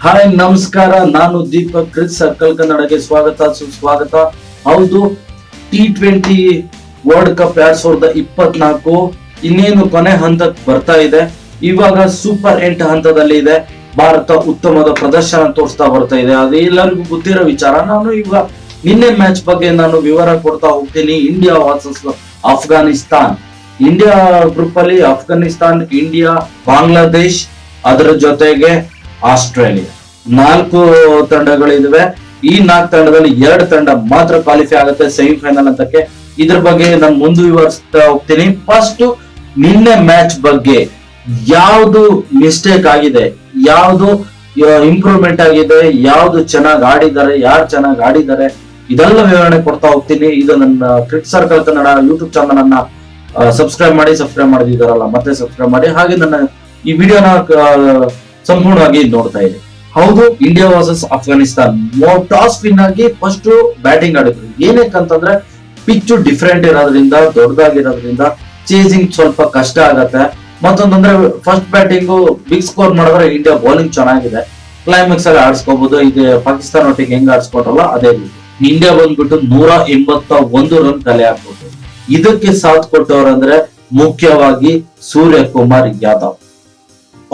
Hi ನಮಸ್ಕಾರ, ನಾನು Deepak. Chris circle ಕನ್ನಡಕ್ಕೆ ಸ್ವಾಗತ ಸುಸ್ವಾಗತ. ಹೌದು, T20 ವರ್ಲ್ಡ್ ಕಪ್ 2024 ಇನ್ನೇನು ಕೊನೆ ಹಂತಕ್ಕೆ ಬರ್ತಾ ಇದೆ. ಇವಾಗ ಸೂಪರ್ 8 ಹಂತದಲ್ಲಿ ಇದೆ. ಭಾರತ ಉತ್ತಮದ ಪ್ರದರ್ಶನ ತೋರಿಸ್ತಾ ಬರ್ತಾ ಇದೆ. ಅದು ಎಲ್ಲರಿಗೂ ಗೊತ್ತಿರೋ ವಿಚಾರ. ನಾನು ಈಗ ನಿನ್ನೆ ಮ್ಯಾಚ್ ಬಗ್ಗೆ ನಾನು ವಿವರ ಕೊಡ್ತಾ ಹೋಗ್ತೀನಿ. India versus Afghanistan. India group ಅಲ್ಲಿ ಅಫ್ಘಾನಿಸ್ತಾನ್, ಇಂಡಿಯಾ, ಬಾಂಗ್ಲಾದೇಶ್, ಅದರ ಜೊತೆಗೆ ಆಸ್ಟ್ರೇಲಿಯಾ 4 ತಂಡಗಳಿವೆ. ಈ 4 ತಂಡದಲ್ಲಿ 2 ತಂಡ ಮಾತ್ರ ಕ್ವಾಲಿಫೈ ಆಗುತ್ತೆ ಸೆಮಿಫೈನಲ್ ಅಂತಕ್ಕೆ. ಇದ್ರ ಬಗ್ಗೆ ನಾನು ಮುಂದುವರಿಸ್ತಾ ಹೋಗ್ತೀನಿ. ಫಸ್ಟ್ ನಿನ್ನೆ ಮ್ಯಾಚ್ ಬಗ್ಗೆ ಯಾವ್ದು ಮಿಸ್ಟೇಕ್ ಆಗಿದೆ, ಯಾವ್ದು ಇಂಪ್ರೂವ್ಮೆಂಟ್ ಆಗಿದೆ, ಯಾವ್ದು ಚೆನ್ನಾಗಿ ಆಡಿದ್ದಾರೆ, ಯಾರು ಚೆನ್ನಾಗಿ ಆಡಿದ್ದಾರೆ, ಇದೆಲ್ಲ ವಿವರಣೆ ಕೊಡ್ತಾ ಹೋಗ್ತೀನಿ. ಇದು ನನ್ನ cricket circle Kannada YouTube channel ಅನ್ನ ಸಬ್ಸ್ಕ್ರೈಬ್ ಮಾಡಿದಿದ್ದಾರಲ್ಲ ಮತ್ತೆ ಸಬ್ಸ್ಕ್ರೈಬ್ ಮಾಡಿ. ಹಾಗೆ ನನ್ನ ಈ ವಿಡಿಯೋನ ಸಂಪೂರ್ಣವಾಗಿ ನೋಡ್ತಾ ಇದೆ. ಹೌದು, India versus Afghanistan toss win ಆಗಿ ಫಸ್ಟ್ ಬ್ಯಾಟಿಂಗ್ ಆಡಿದ್ರು. ಏನಕ್ಕಂತಂದ್ರೆ ಪಿಚ್ ಡಿಫ್ರೆಂಟ್ ಇರೋದ್ರಿಂದ, ದೊಡ್ಡದಾಗಿರೋದ್ರಿಂದ ಚೇಸಿಂಗ್ ಸ್ವಲ್ಪ ಕಷ್ಟ ಆಗತ್ತೆ. ಮತ್ತೊಂದಂದ್ರೆ ಫಸ್ಟ್ ಬ್ಯಾಟಿಂಗ್ ಬಿಗ್ ಸ್ಕೋರ್ ಮಾಡಿದ್ರೆ ಇಂಡಿಯಾ ಬೌಲಿಂಗ್ ಚೆನ್ನಾಗಿದೆ, ಕ್ಲೈಮ್ಯಾಕ್ಸ್ ಅಲ್ಲಿ ಆಡ್ಸ್ಕೋಬಹುದು. ಇದು ಪಾಕಿಸ್ತಾನ ಒಟ್ಟಿಗೆ ಹೆಂಗ್ ಆಡ್ಸ್ಕೊಟ್ರಲ್ಲ ಅದೇ ರೀತಿ ಇಂಡಿಯಾ ಬಂದ್ಬಿಟ್ಟು 181 ರನ್ ಕಲೆ ಹಾಕ್ಬೋದು. ಇದಕ್ಕೆ ಸಾಥ್ ಕೊಟ್ಟವ್ರಂದ್ರೆ ಮುಖ್ಯವಾಗಿ ಸೂರ್ಯಕುಮಾರ್ ಯಾದವ್.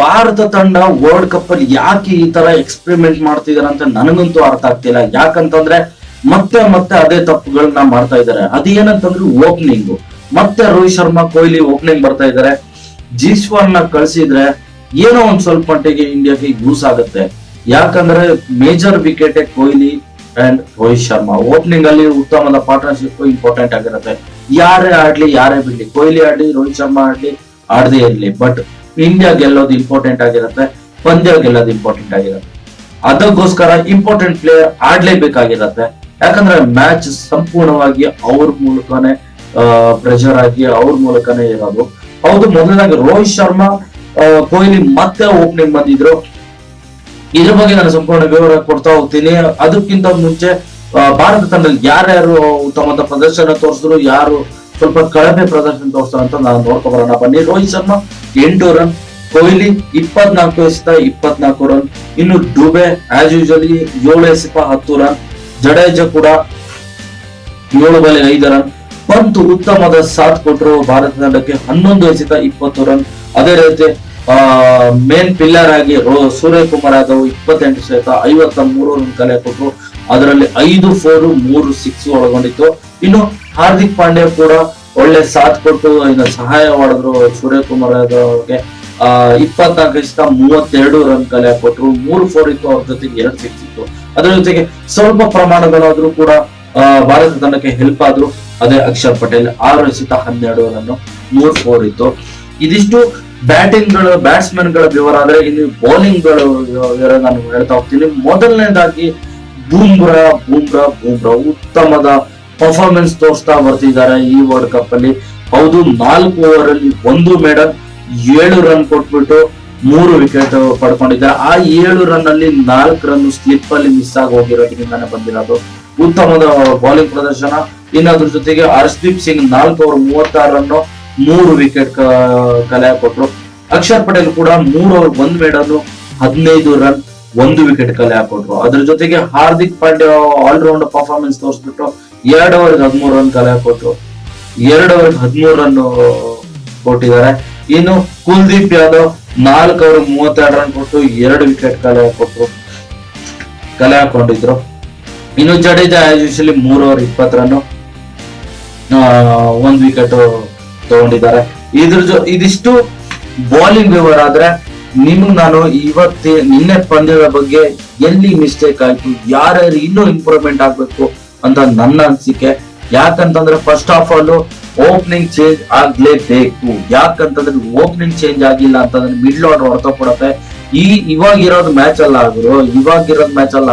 ಭಾರತ ತಂಡ ವರ್ಲ್ಡ್ ಕಪ್ ಅಲ್ಲಿ ಯಾಕೆ ಈ ತರ ಎಕ್ಸ್ಪೆರಿಮೆಂಟ್ ಮಾಡ್ತಿದಾರೆ ಅಂತ ನನಗಂತೂ ಅರ್ಥ ಆಗ್ತಿಲ್ಲ. ಯಾಕಂತಂದ್ರೆ ಮತ್ತೆ ಮತ್ತೆ ಅದೇ ತಪ್ಪುಗಳನ್ನ ಮಾಡ್ತಾ ಇದಾರೆ. ಅದೇನಂತಂದ್ರೆ ಓಪನಿಂಗ್ ಮತ್ತೆ ರೋಹಿತ್ ಶರ್ಮಾ, ಕೊಹ್ಲಿ ಓಪನಿಂಗ್ ಬರ್ತಾ ಇದಾರೆ. ಜಿಸ್ವಾನ್ ನ ಕಳ್ಸಿದ್ರೆ ಏನೋ ಒಂದ್ ಸ್ವಲ್ಪ ಮಟ್ಟಿಗೆ ಇಂಡಿಯಾಗೆ ಯೂಸ್ ಆಗುತ್ತೆ. ಯಾಕಂದ್ರೆ major wicket Kohli and Rohit Sharma. Opening ಅಲ್ಲಿ ಉತ್ತಮದ ಪಾರ್ಟ್ನರ್ಶಿಪ್ ಇಂಪಾರ್ಟೆಂಟ್ ಆಗಿರುತ್ತೆ. ಯಾರೇ ಆಡ್ಲಿ, ಯಾರೇ ಬಿಡ್ಲಿ, ಕೊಹ್ಲಿ ಆಡ್ಲಿ, ರೋಹಿತ್ ಶರ್ಮಾ ಆಡ್ಲಿ, ಆಡದೇ ಇರ್ಲಿ, ಬಟ್ ಇಂಡಿಯಾ ಗೆಲ್ಲೋದು ಇಂಪಾರ್ಟೆಂಟ್ ಆಗಿರುತ್ತೆ, ಪಂದ್ಯ ಗೆಲ್ಲೋದು ಇಂಪಾರ್ಟೆಂಟ್ ಆಗಿರುತ್ತೆ. ಅದಕ್ಕೋಸ್ಕರ ಇಂಪಾರ್ಟೆಂಟ್ ಪ್ಲೇಯರ್ ಆಡ್ಲೇಬೇಕಾಗಿರತ್ತೆ. ಯಾಕಂದ್ರೆ ಮ್ಯಾಚ್ ಸಂಪೂರ್ಣವಾಗಿ ಅವ್ರ ಮೂಲಕನೇ ಪ್ರೆಷರ್ ಆಗಿ ಅವ್ರ ಮೂಲಕನೇ ಇರೋದು. ಹೌದು, ಮೊದಲನೇದಾಗಿ ರೋಹಿತ್ ಶರ್ಮಾ, ಕೊಹ್ಲಿ ಮತ್ತೆ ಓಪನಿಂಗ್ ಬಂದಿದ್ರು. ಇದ್ರ ಬಗ್ಗೆ ನಾನು ಸಂಪೂರ್ಣ ವಿವರ ಕೊಡ್ತಾ ಹೋಗ್ತೀನಿ. ಅದಕ್ಕಿಂತ ಮುಂಚೆ ಭಾರತ ತಂಡದಲ್ಲಿ ಯಾರ್ಯಾರು ಉತ್ತಮವಾದ ಪ್ರದರ್ಶನ ತೋರಿಸಿದ್ರು, ಯಾರು ಸ್ವಲ್ಪ ಕಳಪೆ ಪ್ರದರ್ಶನ ತೋರಿಸ್ತಾರೆ ಅಂತ ನಾನು ನೋಡ್ಕೊಬರೋಣ ಬನ್ನಿ. ರೋಹಿತ್ ಶರ್ಮಾ 8 ರನ್, ಕೊಹ್ಲಿ 24 ಎಸೆತ 24 ರನ್, ಇನ್ನು ಡುಬೆ ಆಸ್ ಯೂಶಲಿ 7 ಎಸೆತ 10 ರನ್, ಜಡೇಜಾ ಕೂಡ 7 ಬಾಲ್ 5 ರನ್. ಪಂತ್ ಉತ್ತಮದ ಸಾಥ್ ಕೊಟ್ಟರು ಭಾರತ ತಂಡಕ್ಕೆ, 11 ಎಸೆತ 20 ರನ್. ಅದೇ ರೀತಿ ಮೇನ್ ಪಿಲ್ಲರ್ ಆಗಿ ಸೂರ್ಯಕುಮಾರ್ ಯಾದವ್ 28 ಎಸೆತ 53 ರನ್ ಕಲೆ ಕೊಟ್ಟರು. ಅದರಲ್ಲಿ 5 4 3 6 ಒಳಗೊಂಡಿತ್ತು. ಇನ್ನು ಹಾರ್ದಿಕ್ ಪಾಂಡ್ಯ ಕೂಡ ಒಳ್ಳೆ ಸಾಥ್ ಕೊಟ್ಟು ಸಹಾಯ ಮಾಡಿದ್ರು ಸೂರ್ಯಕುಮಾರ್ ಯಾದವ್ಗೆ. 24 ಎಸೆತ 32 ರನ್ ಕಲೆ ಕೊಟ್ಟರು. 3 4 ಇತ್ತು, ಅವ್ರ ಜೊತೆಗೆ 2 6 ಇತ್ತು. ಅದರ ಜೊತೆಗೆ ಸ್ವಲ್ಪ ಪ್ರಮಾಣಗಳಾದ್ರೂ ಕೂಡ ಭಾರತ ತಂಡಕ್ಕೆ ಹೆಲ್ಪ್ ಆದ್ರು. ಅದೇ ಅಕ್ಷರ್ ಪಟೇಲ್ 6 ಎಸೆತ 12 ರನ್, 3 4 ಇತ್ತು. ಇದಿಷ್ಟು ಬ್ಯಾಟಿಂಗ್ ಗಳು, ಬ್ಯಾಟ್ಸ್ಮನ್ ಗಳ ವಿವರ. ಆದ್ರೆ ಇನ್ನು ಬೌಲಿಂಗ್ ಗಳು ವಿವರ ನಾನು ಹೇಳ್ತಾ ಹೋಗ್ತೀನಿ. ಮೊದಲನೇದಾಗಿ ಬೂಮ್ರಾ ಉತ್ತಮದ ಪರ್ಫಾರ್ಮೆನ್ಸ್ ತೋರಿಸ್ತಾ ಬರ್ತಿದ್ದಾರೆ ಈ ವರ್ಲ್ಡ್ ಕಪ್ ಅಲ್ಲಿ. ಹೌದು, 4 ಓವರ್ ಅಲ್ಲಿ 1 ಮೇಡಲ್, 7 ರನ್ ಕೊಟ್ಬಿಟ್ಟು 3 ವಿಕೆಟ್ ಪಡ್ಕೊಂಡಿದ್ದಾರೆ. ಆ 7 ರನ್ ಅಲ್ಲಿ 4 ರನ್ ಸ್ಲಿಪ್ ಅಲ್ಲಿ ಮಿಸ್ ಆಗಿ ಹೋಗಿರೋದ್ರಿಂದಾನೆ ಬಂದಿರೋದು. ಉತ್ತಮದ ಬೌಲಿಂಗ್ ಪ್ರದರ್ಶನ. ಇನ್ನು ಅದ್ರ ಜೊತೆಗೆ Harshdeep Singh 4 over 36 run, 3 wicket ಕಲೆ ಕೊಟ್ರು. ಅಕ್ಷರ್ ಪಟೇಲ್ ಕೂಡ 3 ಓವರ್ 1 ಮೇಡಲ್, 15 ರನ್, 1 ವಿಕೆಟ್ ಕಲೆ ಹಾಕೊಟ್ರು. ಅದ್ರ ಜೊತೆಗೆ ಹಾರ್ದಿಕ್ ಪಾಂಡ್ಯ ಆಲ್ರೌಂಡ್ ಪರ್ಫಾರ್ಮೆನ್ಸ್ ತೋರಿಸ್ಬಿಟ್ಟು 2 ಓವರ್ 13 ರನ್ ಕಲೆ ಹಾಕೊಟ್ರು. 2 ಓವರ್ 13 ರನ್ ಕೊಟ್ಟಿದ್ದಾರೆ. ಇನ್ನು ಕುಲ್ದೀಪ್ ಯಾದವ್ 4 ಓವರ್ 32 ರನ್ ಕೊಟ್ಟು 2 ವಿಕೆಟ್ ಕಲೆ ಹಾಕೊಂಡಿದ್ರು. ಇನ್ನು Jadeja as usually 3 over 20 run, 1 wicket ತಗೊಂಡಿದ್ದಾರೆ. ಇದಿಷ್ಟು ಬೌಲಿಂಗ್ ವಿವರ. ಆದ್ರೆ ನಿಮ್ಗೆ ನಾನು ನಿನ್ನೆ ಪಂದ್ಯದ ಬಗ್ಗೆ ಎಲ್ಲಿ ಮಿಸ್ಟೇಕ್ ಆಯ್ತು, ಯಾರ್ಯಾರು ಇನ್ನೂ ಇಂಪ್ರೂವ್ಮೆಂಟ್ ಆಗ್ಬೇಕು ಅಂತ ನನ್ನ ಅನಿಸಿಕೆ. ಯಾಕಂತಂದ್ರೆ first of all opening change ಆಗ್ಲೇಬೇಕು. ಯಾಕಂತಂದ್ರೆ ಓಪನಿಂಗ್ ಚೇಂಜ್ ಆಗಿಲ್ಲ ಅಂತಂದ್ರೆ ಮಿಡ್ಲ್ ಆರ್ಡರ್ ಹೊರತ ಕೊಡತ್ತೆ. ಇವಾಗಿರೋದು ಮ್ಯಾಚ್ ಅಲ್ಲ, ಇವಾಗಿರೋದು ಮ್ಯಾಚ್ ಅಲ್ಲ.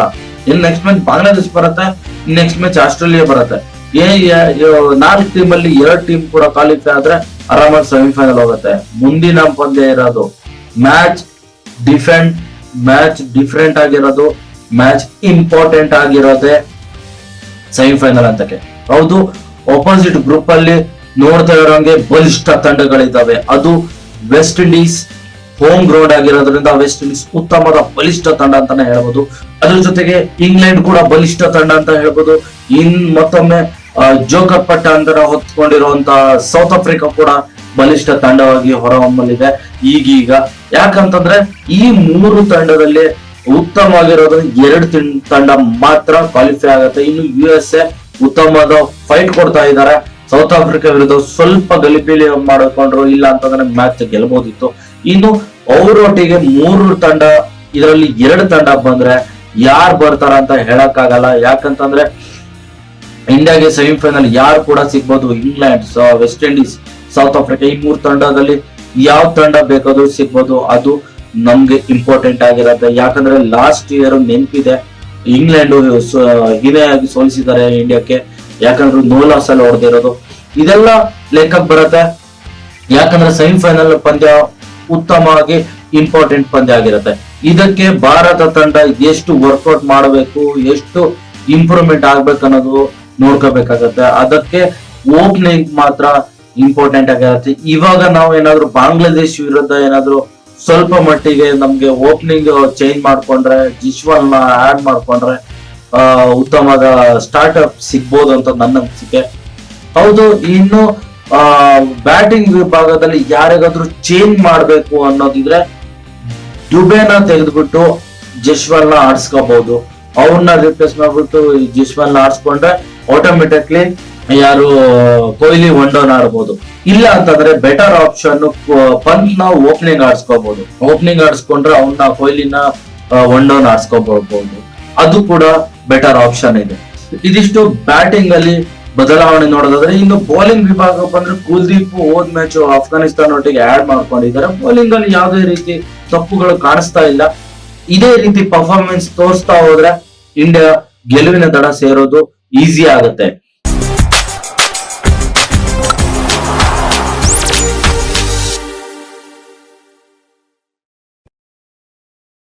ಇನ್ ನೆಕ್ಸ್ಟ್ ಮ್ಯಾಚ್ ಬಾಂಗ್ಲಾದೇಶ್ ಬರುತ್ತೆ, ನೆಕ್ಸ್ಟ್ ಮ್ಯಾಚ್ ಆಸ್ಟ್ರೇಲಿಯಾ ಬರುತ್ತೆ. 4 ಟೀಮ್ ಅಲ್ಲಿ 2 ಟೀಮ್ ಕೂಡ ಕ್ವಾಲಿಫೈ ಆದ್ರೆ ಆರಾಮಾಗಿ ಸೆಮಿಫೈನಲ್ ಹೋಗುತ್ತೆ. ಮುಂದಿನ ಪಂದ್ಯ ಇರೋದು ಮ್ಯಾಚ್ ಡಿಫ್ರೆಂಟ್ ಆಗಿರೋದು, ಮ್ಯಾಚ್ ಇಂಪಾರ್ಟೆಂಟ್ ಆಗಿರೋದೆ ಸೆಮಿಫೈನಲ್ ಅಂತಕ್ಕೆ. ಹೌದು, ಆಪೋಸಿಟ್ ಗ್ರೂಪ್ ಅಲ್ಲಿ ನೋಡ್ತಾ ಇರೋಂಗೆ ಬಲಿಷ್ಠ ತಂಡಗಳಿದ್ದಾವೆ. ಅದು ವೆಸ್ಟ್ ಇಂಡೀಸ್, ಹೋಮ್ ಗ್ರೌಂಡ್ ಆಗಿರೋದ್ರಿಂದ ವೆಸ್ಟ್ ಇಂಡೀಸ್ ಉತ್ತಮವಾದ ಬಲಿಷ್ಠ ತಂಡ ಅಂತಾನೆ ಹೇಳ್ಬೋದು. ಅದ್ರ ಜೊತೆಗೆ ಇಂಗ್ಲೆಂಡ್ ಕೂಡ ಬಲಿಷ್ಠ ತಂಡ ಅಂತ ಹೇಳ್ಬೋದು. ಮತ್ತೊಮ್ಮೆ ಜೋಕರ್ ಪಟ್ಟ ಅಂತರ ಹೊತ್ಕೊಂಡಿರುವಂತಹ ಸೌತ್ ಆಫ್ರಿಕಾ ಕೂಡ ಬಲಿಷ್ಠ ತಂಡವಾಗಿ ಹೊರಹೊಮ್ಮಲಿದೆ ಈಗೀಗ. ಯಾಕಂತಂದ್ರೆ ಈ 3 ತಂಡದಲ್ಲಿ ಉತ್ತಮವಾಗಿರೋದು 2 ತಂಡ ಮಾತ್ರ ಕ್ವಾಲಿಫೈ ಆಗುತ್ತೆ. ಇನ್ನು USA ಉತ್ತಮವಾದ ಫೈಟ್ ಕೊಡ್ತಾ ಇದ್ದಾರೆ. ಸೌತ್ ಆಫ್ರಿಕಾ ವಿರುದ್ಧ ಸ್ವಲ್ಪ ಗಲಿಬಿಲಿ ಮಾಡಿಕೊಂಡ್ರು, ಇಲ್ಲ ಅಂತಂದ್ರೆ ಮ್ಯಾಚ್ ಗೆಲ್ಬಹುದಿತ್ತು. ಇನ್ನು ಅವರೊಟ್ಟಿಗೆ 3 ತಂಡ, ಇದರಲ್ಲಿ 2 ತಂಡ ಬಂದ್ರೆ ಯಾರು ಬರ್ತಾರ ಅಂತ ಹೇಳಕ್ ಆಗಲ್ಲ. ಯಾಕಂತಂದ್ರೆ ಇಂಡಿಯಾಗೆ ಸೆಮಿಫೈನಲ್ ಯಾರು ಕೂಡ ಸಿಗ್ಬೋದು. England, West Indies, South Africa ಈ 3 ತಂಡದಲ್ಲಿ ಯಾವ ತಂಡ ಬೇಕಾದ್ರೂ ಸಿಗ್ಬೋದು. ಅದು ನಮ್ಗೆ ಇಂಪಾರ್ಟೆಂಟ್ ಆಗಿರತ್ತೆ. ಯಾಕಂದ್ರೆ ಲಾಸ್ಟ್ ಇಯರ್ ನೆನಪಿದೆ, ಇಂಗ್ಲೆಂಡ್ ಹೀನೆಯಾಗಿ ಸೋಲಿಸಿದ್ದಾರೆ ಇಂಡಿಯಾಕ್ಕೆ. ಯಾಕಂದ್ರೆ ನೋ ಲಾಸ್ ಅಲ್ಲಿ ಹೊಡೆದಿರೋದು. ಇದೆಲ್ಲ ಲೆಕ್ಕಕ್ಕೆ ಬರುತ್ತೆ. ಯಾಕಂದ್ರೆ ಸೆಮಿಫೈನಲ್ ಪಂದ್ಯ ಉತ್ತಮವಾಗಿ ಇಂಪಾರ್ಟೆಂಟ್ ಪಂದ್ಯ ಆಗಿರುತ್ತೆ. ಇದಕ್ಕೆ ಭಾರತ ತಂಡ ಎಷ್ಟು ವರ್ಕೌಟ್ ಮಾಡಬೇಕು, ಎಷ್ಟು ಇಂಪ್ರೂವ್ಮೆಂಟ್ ಆಗ್ಬೇಕು ಅನ್ನೋದು ನೋಡ್ಕೋಬೇಕಾಗತ್ತೆ. ಅದಕ್ಕೆ ಓಪನಿಂಗ್ ಮಾತ್ರ ಇಂಪಾರ್ಟೆಂಟ್ ಆಗಿರುತ್ತೆ. ಇವಾಗ ನಾವು ಏನಾದ್ರು ಬಾಂಗ್ಲಾದೇಶ್ ವಿರುದ್ಧ ಏನಾದ್ರು ಸ್ವಲ್ಪ ಮಟ್ಟಿಗೆ ನಮ್ಗೆ ಓಪನಿಂಗ್ ಚೇಂಜ್ ಮಾಡ್ಕೊಂಡ್ರೆ, ಜಿಶ್ವಾಲ್ ನ ಆಡ್ ಮಾಡ್ಕೊಂಡ್ರೆ ಉತ್ತಮವಾದ ಸ್ಟಾರ್ಟ್ಅಪ್ ಸಿಗ್ಬೋದು ಅಂತ ನನ್ನ ಅನಿಸಿಕೆ. ಹೌದು, ಇನ್ನು ಬ್ಯಾಟಿಂಗ್ ವಿಭಾಗದಲ್ಲಿ ಯಾರಿಗಾದ್ರೂ ಚೇಂಜ್ ಮಾಡ್ಬೇಕು ಅನ್ನೋದಿದ್ರೆ ಡುಬೇನ ತೆಗೆದ್ಬಿಟ್ಟು ಜಸ್ವಾಲ್ ನ ಆಡ್ಸ್ಕೋಬಹುದು. ಅವ್ರನ್ನ ರಿಪ್ಲೇಸ್ ಮಾಡ್ಬಿಟ್ಟು ಜಸ್ವಾಲ್ ನ ಆಡ್ಸ್ಕೊಂಡ್ರೆ ಆಟೋಮೆಟಿಕ್ಲಿ ಯಾರು ಕೊಹ್ಲಿ ಒನ್ ಡೌನ್ ಆಡ್ಬೋದು. ಇಲ್ಲ ಅಂತಂದ್ರೆ ಬೆಟರ್ ಆಪ್ಷನ್ ಪಂತ್ ನ ಓಪನಿಂಗ್ ಆಡ್ಸ್ಕೋಬಹುದು. ಓಪನಿಂಗ್ ಆಡ್ಸ್ಕೊಂಡ್ರೆ ಅವನ್ನ ಕೊಹ್ಲಿನ ಒನ್ ಡೌನ್ ಆಡ್ಸ್ಕೋಬಹುದು. ಅದು ಕೂಡ ಬೆಟರ್ ಆಪ್ಷನ್ ಇದೆ. ಇದಿಷ್ಟು ಬ್ಯಾಟಿಂಗ್ ಅಲ್ಲಿ ಬದಲಾವಣೆ ನೋಡೋದಾದ್ರೆ, ಇನ್ನು ಬೌಲಿಂಗ್ ವಿಭಾಗ ಬಂದ್ರೆ ಕುಲ್ದೀಪ್ ಹೋದ್ ಮ್ಯಾಚ್ ಅಫ್ಘಾನಿಸ್ತಾನ ಒಟ್ಟಿಗೆ ಆಡ್ ಮಾಡ್ಕೊಂಡಿದ್ದಾರೆ. ಬೌಲಿಂಗ್ ಅಲ್ಲಿ ಯಾವುದೇ ರೀತಿ ತಪ್ಪುಗಳು ಕಾಣಿಸ್ತಾ ಇಲ್ಲ. ಇದೇ ರೀತಿ ಪರ್ಫಾರ್ಮೆನ್ಸ್ ತೋರಿಸ್ತಾ ಹೋದ್ರೆ ಇಂಡಿಯಾ ಗೆಲುವಿನ ದಡ ಸೇರೋದು ಈಸಿ ಆಗುತ್ತೆ.